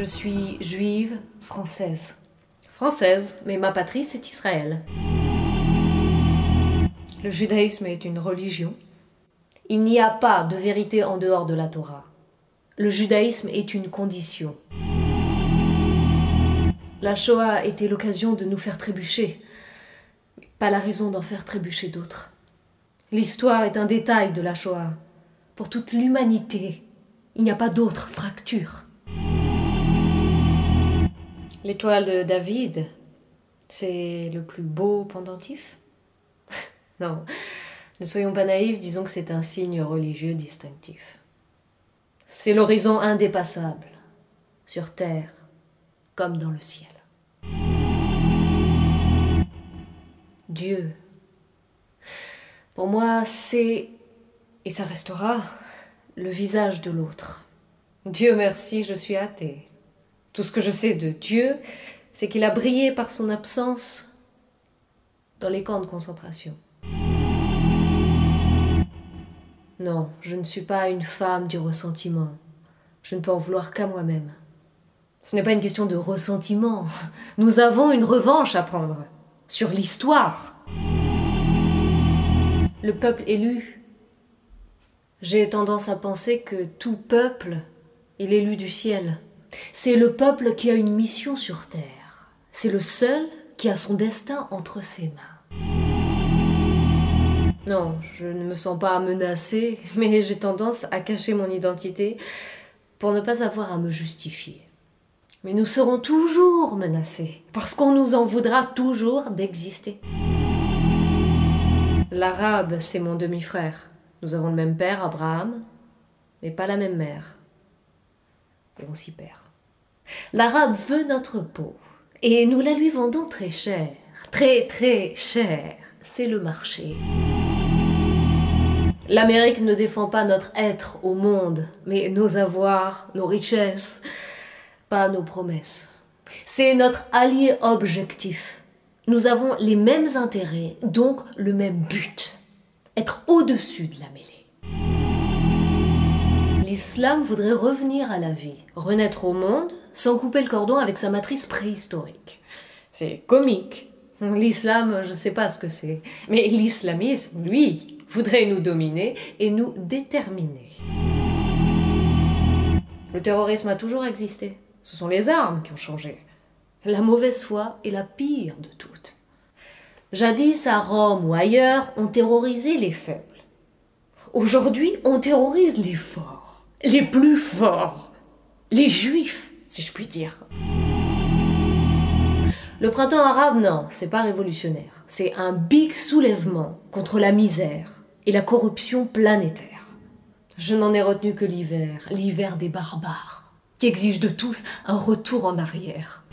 suis juive française. Française, mais ma patrie c'est Israël. Le judaïsme est une religion. Il n'y a pas de vérité en dehors de la Torah. Le judaïsme est une condition. La Shoah était l'occasion de nous faire trébucher, pas la raison d'en faire trébucher d'autres. L'histoire est un détail de la Shoah. Pour toute l'humanité, il n'y a pas d'autre fracture. L'étoile de David, c'est le plus beau pendentif? Non, ne soyons pas naïfs, disons que c'est un signe religieux distinctif. C'est l'horizon indépassable, sur terre comme dans le ciel. Dieu, pour moi, c'est, et ça restera, le visage de l'autre. Dieu merci, je suis athée. Tout ce que je sais de Dieu, c'est qu'il a brillé par son absence dans les camps de concentration. Non, je ne suis pas une femme du ressentiment. Je ne peux en vouloir qu'à moi-même. Ce n'est pas une question de ressentiment. Nous avons une revanche à prendre sur l'histoire. Le peuple élu. J'ai tendance à penser que tout peuple est l'élu du ciel. C'est le peuple qui a une mission sur terre. C'est le seul qui a son destin entre ses mains. Non, je ne me sens pas menacée, mais j'ai tendance à cacher mon identité pour ne pas avoir à me justifier. Mais nous serons toujours menacés, parce qu'on nous en voudra toujours d'exister. L'arabe, c'est mon demi-frère. Nous avons le même père, Abraham, mais pas la même mère. Et on s'y perd. L'arabe veut notre peau, et nous la lui vendons très cher. Très, très cher. C'est le marché. L'Amérique ne défend pas notre être au monde, mais nos avoirs, nos richesses, pas nos promesses. C'est notre allié objectif. Nous avons les mêmes intérêts, donc le même but. Être au-dessus de la mêlée. L'islam voudrait revenir à la vie, renaître au monde, sans couper le cordon avec sa matrice préhistorique. C'est comique. L'islam, je ne sais pas ce que c'est. Mais l'islamisme, lui, voudrait nous dominer et nous déterminer. Le terrorisme a toujours existé. Ce sont les armes qui ont changé. La mauvaise foi est la pire de toutes. Jadis, à Rome ou ailleurs, on terrorisait les faibles. Aujourd'hui, on terrorise les forts, les plus forts, les juifs, si je puis dire. Le printemps arabe, non, c'est pas révolutionnaire. C'est un big soulèvement contre la misère et la corruption planétaire. Je n'en ai retenu que l'hiver des barbares, qui exige de tous un retour en arrière.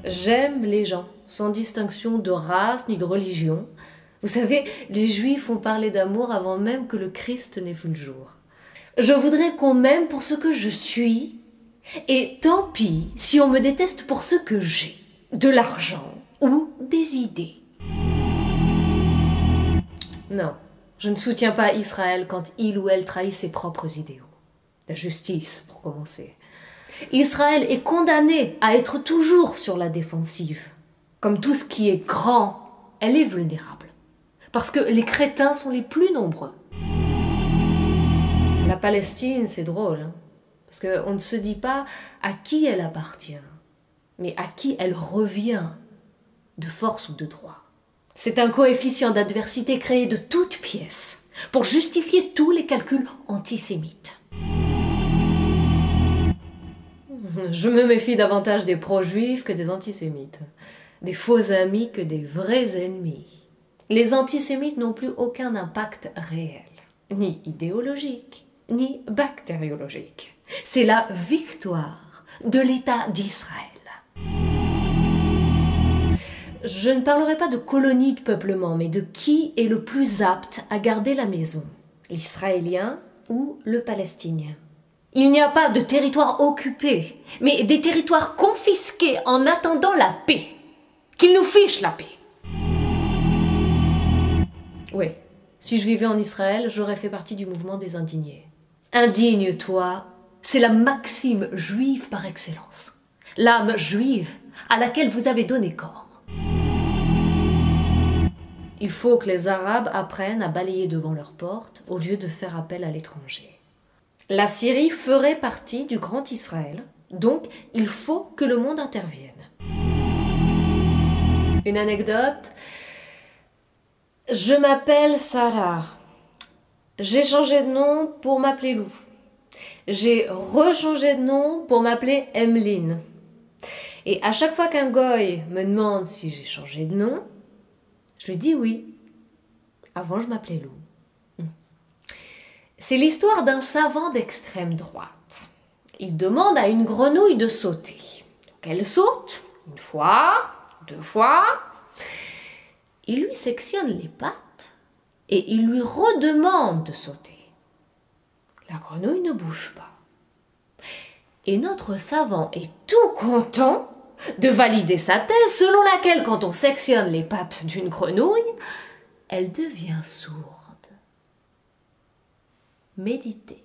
J'aime les gens, sans distinction de race ni de religion. Vous savez, les Juifs ont parlé d'amour avant même que le Christ n'ait vu le jour. Je voudrais qu'on m'aime pour ce que je suis, et tant pis si on me déteste pour ce que j'ai, de l'argent ou des idées. Non, je ne soutiens pas Israël quand il ou elle trahit ses propres idéaux. La justice, pour commencer. Israël est condamné à être toujours sur la défensive. Comme tout ce qui est grand, elle est vulnérable. Parce que les crétins sont les plus nombreux. La Palestine, c'est drôle, hein, parce qu'on ne se dit pas à qui elle appartient, mais à qui elle revient, de force ou de droit. C'est un coefficient d'adversité créé de toutes pièces pour justifier tous les calculs antisémites. Je me méfie davantage des pro-juifs que des antisémites, des faux amis que des vrais ennemis. Les antisémites n'ont plus aucun impact réel, ni idéologique, ni bactériologique. C'est la victoire de l'État d'Israël. Je ne parlerai pas de colonie de peuplement, mais de qui est le plus apte à garder la maison, l'Israélien ou le Palestinien. Il n'y a pas de territoire occupé, mais des territoires confisqués en attendant la paix. Qu'ils nous fichent la paix. Oui, si je vivais en Israël, j'aurais fait partie du mouvement des indignés. Indigne-toi c'est la maxime juive par excellence. L'âme juive à laquelle vous avez donné corps. Il faut que les Arabes apprennent à balayer devant leurs portes au lieu de faire appel à l'étranger. La Syrie ferait partie du grand Israël, donc il faut que le monde intervienne. Une anecdote. Je m'appelle Sarah. J'ai changé de nom pour m'appeler Lou. J'ai rechangé de nom pour m'appeler Emeline. Et à chaque fois qu'un goy me demande si j'ai changé de nom, je lui dis oui. Avant, je m'appelais Lou. C'est l'histoire d'un savant d'extrême droite. Il demande à une grenouille de sauter. Donc elle saute, une fois, 2 fois. Il lui sectionne les pattes et il lui redemande de sauter. La grenouille ne bouge pas. Et notre savant est tout content de valider sa thèse selon laquelle quand on sectionne les pattes d'une grenouille, elle devient sourde. Méditez.